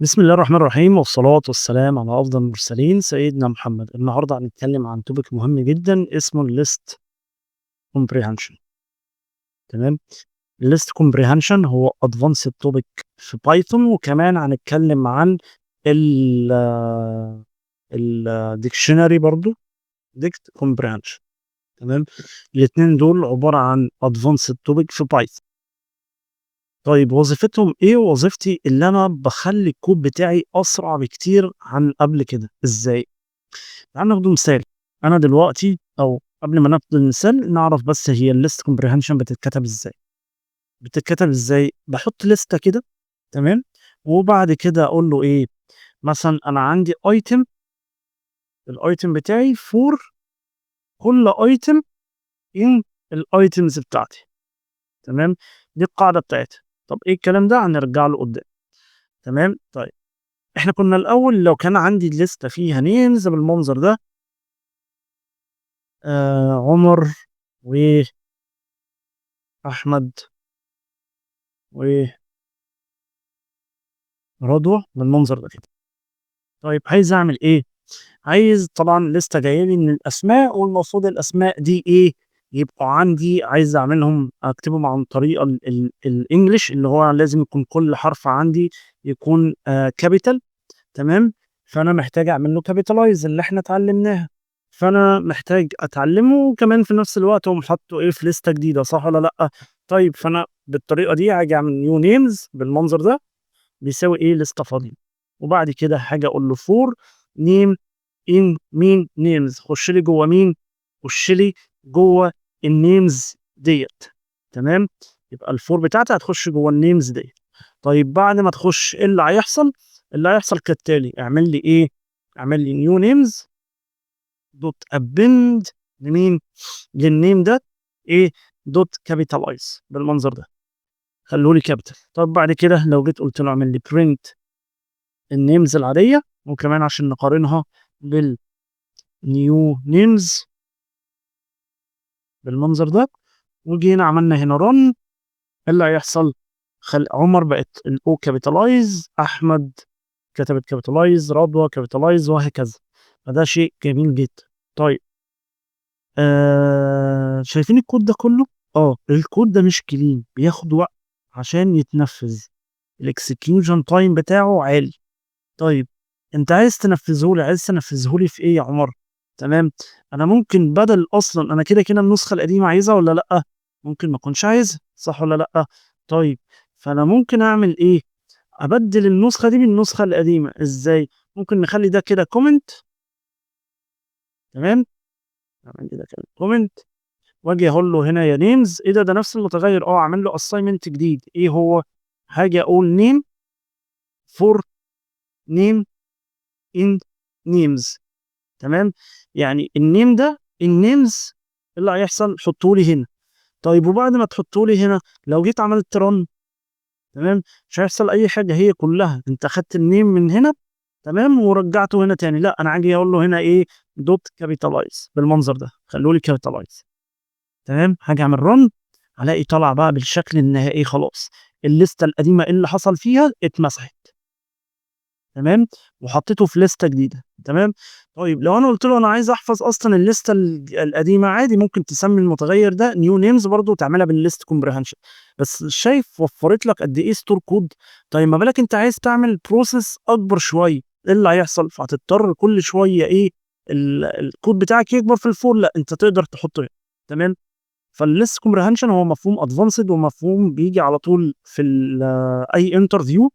بسم الله الرحمن الرحيم والصلاة والسلام على أفضل المرسلين سيدنا محمد. النهاردة هنتكلم عن توبيك مهم جدا اسمه الليست كومبريهنشن. تمام. الليست كومبريهنشن هو ادفانسد توبيك في بايثون، وكمان هنتكلم عن ال الديكشنري برضو ديكت كومبريهنشن. تمام. الاثنين دول عبارة عن ادفانسد توبيك في بايثون. طيب وظيفتهم ايه؟ وظيفتي اللي انا بخلي الكود بتاعي اسرع بكتير عن قبل كده. ازاي؟ تعال ناخد مثال. انا دلوقتي، او قبل ما ناخد المثال نعرف بس هي الليست كومبريهنشن بتتكتب ازاي. بحط لستة كده. تمام. وبعد كده اقول له ايه؟ مثلا انا عندي ايتم، الايتم بتاعي فور كل ايتم ان الايتمز بتاعتي. تمام. دي القاعدة بتاعتها. طب ايه الكلام ده؟ هنرجع له قدام. تمام. طيب احنا كنا الاول لو كان عندي الليسته فيها نيمز بالمنظر ده، عمر واحمد ورضوى بالمنظر ده كده. طيب عايز اعمل ايه؟ عايز طبعا لسه جايه لي من الاسماء، والمفروض الاسماء دي ايه؟ يبقوا عندي. عايز اعملهم اكتبهم عن طريق الانجليش، اللي هو لازم يكون كل حرف عندي يكون كابيتال. تمام. فانا محتاج اعمل له كابيتالايز اللي احنا اتعلمناها. فانا محتاج اتعلمه، وكمان في نفس الوقت اقوم حاطه ايه في لسته جديده، صح ولا لا؟ طيب فانا بالطريقه دي هاجي اعمل نيو نيمز بالمنظر ده، بيساوي ايه؟ لسته فاضيه. وبعد كده حاجه اقول له فور نيم ان مين نيمز. خش لي جوه مين؟ خش لي جوه النيمز ديت. تمام. يبقى الفور بتاعتي هتخش جوه النيمز ديت. طيب بعد ما تخش ايه اللي هيحصل؟ اللي هيحصل كالتالي. اعمل لي ايه؟ اعمل لي نيو نيمز دوت ابند لمين؟ للنيم ده. ايه؟ دوت كابيتالايز بالمنظر ده. خلوا لي كابيتال. طب بعد كده لو جيت قلت له اعمل لي برنت النيمز العاديه، وكمان عشان نقارنها بالنيو نيمز بالمنظر ده، وجينا عملنا هنا رن، ايه اللي هيحصل؟ عمر بقت الاو كابيتالايز، احمد كتبت كابيتالايز، رضوى كابيتالايز، وهكذا. فده شيء جميل جدا. طيب شايفين الكود ده كله؟ الكود ده مش كلين، بياخد وقت عشان يتنفذ. الاكسكيوشن تايم بتاعه عالي. طيب انت عايز تنفذه لي في ايه يا عمر؟ تمام. انا ممكن بدل اصلا انا كده كده النسخه القديمه عايزها ولا لا؟ ممكن ما اكونش عايزها، صح ولا لا؟ طيب فانا ممكن اعمل ايه؟ ابدل النسخه دي بالنسخه القديمه. ازاي؟ ممكن نخلي ده كده كومنت. تمام. نعمل ده كده كومنت، واجي اقول له هنا يا نيمز. ايه ده نفس المتغير. اعمل له اساينمنت جديد. ايه هو؟ حاجه اقول نيم فور نيم ان نيمز. تمام. يعني النيم ده النيمز اللي هيحصل حطوا لي هنا. طيب وبعد ما تحطوا لي هنا، لو جيت عملت رن، تمام، مش هيحصل اي حاجه. هي كلها انت اخدت النيم من هنا، تمام، ورجعته هنا تاني. لا، انا عاجي اقول له هنا ايه؟ دوت كابيتالايز بالمنظر ده. خلوا لي كابيتالايز. تمام. هاجي اعمل رن، هلاقي طلع بقى بالشكل النهائي. خلاص الليسته القديمه اللي حصل فيها اتمسحت. تمام. وحطيته في ليسته جديده. تمام. طيب لو انا قلت له انا عايز احفظ اصلا الليسته القديمه، عادي ممكن تسمي المتغير ده نيو نيمز برضه، وتعملها بالليست كومبريهنشن. بس شايف وفرت لك قد ايه ستور كود؟ طيب ما بالك انت عايز تعمل بروسيس اكبر شويه، ايه اللي هيحصل؟ فهتضطر كل شويه ايه؟ الكود بتاعك يكبر في الفور. لا، انت تقدر تحطه هنا. تمام. فالليست كومبريهنشن هو مفهوم ادفانسد، ومفهوم بيجي على طول في اي انترفيو،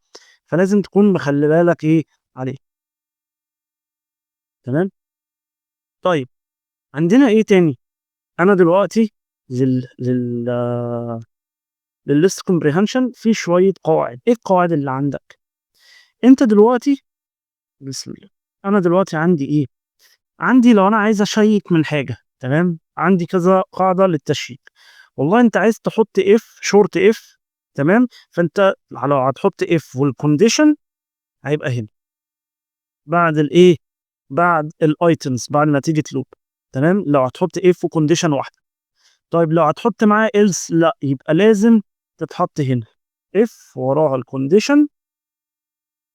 فلازم تكون مخلي بالك ايه عليه. تمام. طيب عندنا ايه تاني؟ انا دلوقتي لل للليست كومبريهنشن في شويه قواعد. ايه القواعد اللي عندك؟ انت دلوقتي، بسم الله، انا دلوقتي عندي ايه؟ عندي لو انا عايز اشيك من حاجه، تمام، عندي كذا قاعده للتشيك. والله انت عايز تحط اف شورت اف. تمام. فانت لو هتحط اف والكونديشن هيبقى هنا بعد الايه؟ بعد الايتمز، بعد نتيجه لوب. تمام. لو هتحط اف وكونديشن واحده. طيب لو هتحط معاه else، لا، يبقى لازم تتحط هنا اف وراها الكونديشن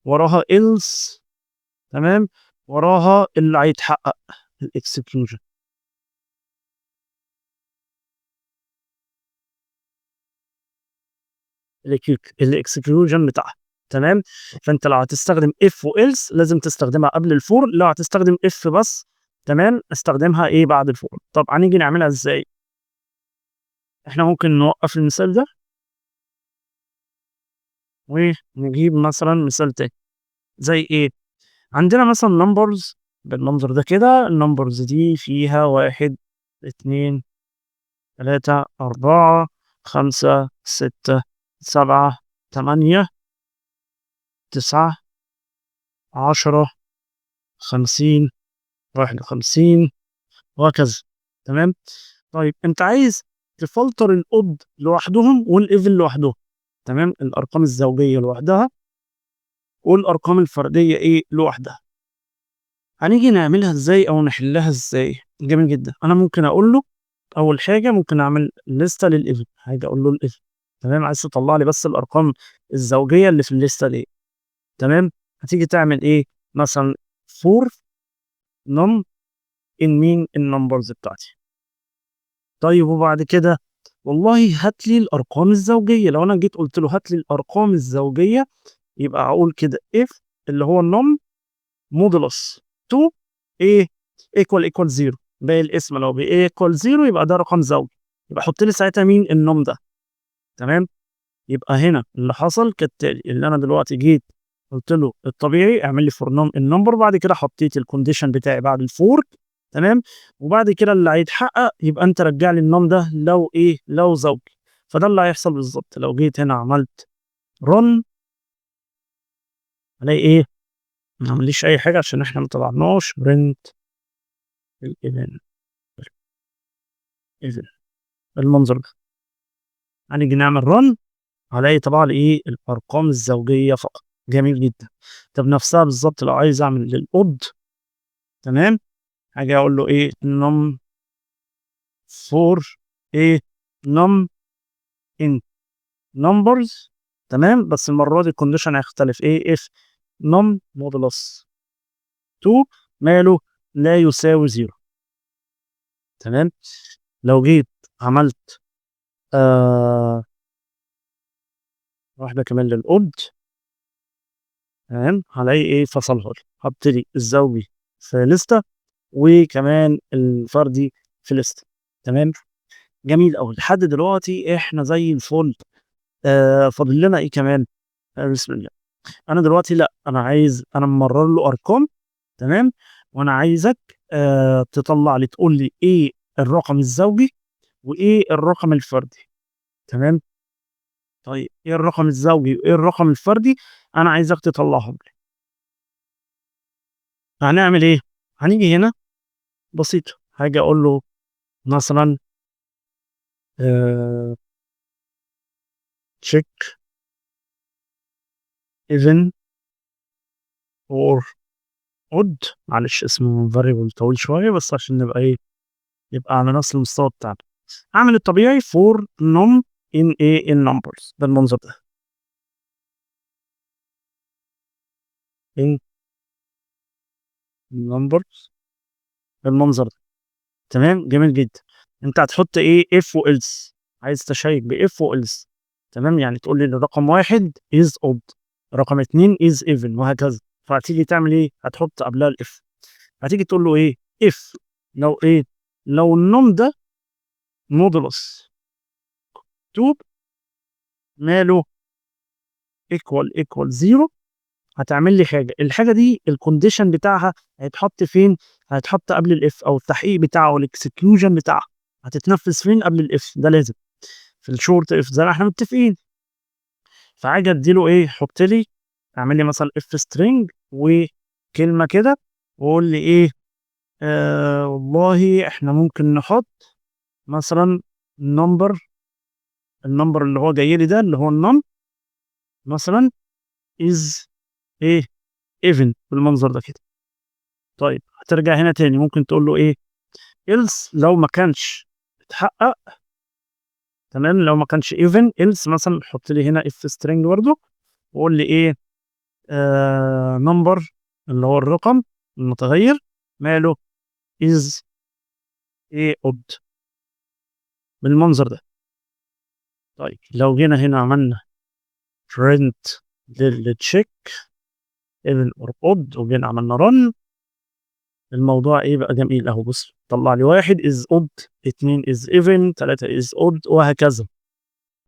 وراها else، تمام، وراها اللي هيتحقق الاكسكلوجن. الاكسكلوجن بتاعها، تمام. فانت لو هتستخدم اف وإلس لازم تستخدمها قبل الفور، لو هتستخدم اف بس، تمام، استخدمها ايه بعد الفور. طب هنيجي نعملها ازاي؟ احنا ممكن نوقف المثال ده ونجيب مثلا مثال تاني. زي ايه؟ عندنا مثلا نمبرز بالمنظر ده كده. النمبرز دي فيها 1 2 3 4 5 6 7 8 9 10 50 51 وهكذا، تمام. طيب انت عايز تفلتر الاود لوحدهم والايفن لوحدهم، تمام، الارقام الزوجيه لوحدها والارقام الفرديه ايه لوحدها. هنيجي نعملها ازاي او نحلها ازاي؟ جميل جدا. انا ممكن اقول له اول حاجه ممكن اعمل لسته للايفن، هاجي اقول له الايفن، تمام، عايز تطلع لي بس الارقام الزوجيه اللي في الليسته دي، تمام. هتيجي تعمل ايه؟ مثلا فور نم ان مين النمبرز بتاعتي. طيب وبعد كده والله هات لي الارقام الزوجيه. لو انا جيت قلت له هات لي الارقام الزوجيه، يبقى اقول كده اف اللي هو النم مودولس 2 ايه ايكوال 0. باقي الاسم لو بايكوال 0 يبقى ده رقم زوجي، يبقى حط لي ساعتها مين النم ده، تمام. يبقى هنا اللي حصل كالتالي، اللي انا دلوقتي جيت قلت له الطبيعي اعمل لي فور نوم النمبر، بعد كده حطيت الكونديشن بتاعي بعد الفور، تمام. وبعد كده اللي هيتحقق يبقى انت رجع لي النوم ده لو ايه لو زوجي. فده اللي هيحصل بالظبط. لو جيت هنا عملت رن الاقي ايه؟ ما عمليش اي حاجه عشان احنا ما طلعناش برنت الايفن. اذن المنظر ده هنيجي نعمل رن هلاقي طبعا ايه الارقام الزوجيه فقط. جميل جدا. طب نفسها بالظبط لو عايز اعمل للاود، تمام، هاجي اقول له ايه نم فور ايه نم ان نمبرز، تمام، بس المره دي الكونديشن هيختلف ايه اف نم مودولس 2 ماله لا يساوي 0، تمام. لو جيت عملت آه واحده كمان للاود، تمام، هلاقي ايه فصلها لي، هبتدي الزوجي في لسته وكمان الفردي في لسته، تمام. جميل قوي لحد دلوقتي احنا زي الفل. فاضل لنا ايه كمان؟ بسم الله. انا دلوقتي لا انا عايز انا ممرر له ارقام، تمام، وانا عايزك تطلع لي تقول لي ايه الرقم الزوجي وايه الرقم الفردي، تمام. طيب ايه الرقم الزوجي وايه الرقم الفردي؟ انا عايزك تطلعهم لي. هنعمل ايه؟ هنيجي هنا بسيطه، هاجي اقول له مثلا تشيك ايفن اور اود. معلش اسمه فاريبل طويل شويه بس عشان نبقى ايه يبقى على نفس المستوى بتاعنا. اعمل الطبيعي فور نوم ان ايه النمبرز بالمنظر ده ان نمبرز بالمنظر ده، تمام. جميل جدا. انت هتحط ايه اف والس، عايز تشيك باف والس، تمام، يعني تقول لي ان رقم واحد از اود، رقم اتنين از ايفن وهكذا. فهتيجي تعمل ايه؟ هتحط قبلها الاف. هتيجي تقول له ايه اف لو ايه لو النوم ده مودولس 2 ماله ايكوال 0، هتعمل لي حاجه. الحاجه دي الكونديشن بتاعها هيتحط فين؟ هيتحط قبل الاف، او التحقيق بتاعه الاكسكلوجن بتاعها هتتنفذ فين قبل الاف. ده لازم في الشورت اف زي ما احنا متفقين. فعاجي اديله ايه؟ حط لي اعمل لي مثلا اف سترينج وكلمه كده وقول لي ايه والله احنا ممكن نحط مثلا نمبر، النمبر اللي هو جاي لي ده اللي هو النم مثلا از ايه ايفن بالمنظر ده كده. طيب هترجع هنا تاني ممكن تقول له ايه else لو ما كانش اتحقق، تمام، لو ما كانش even else مثلا حط لي هنا if string برضه وقول لي ايه نمبر اللي هو الرقم المتغير ماله is a odd بالمنظر ده. طيب لو جينا هنا عملنا print للتشيك even or odd وجينا عملنا run، الموضوع ايه بقى جميل اهو. بص طلع لي 1 is odd، 2 is even، 3 is odd، وهكذا.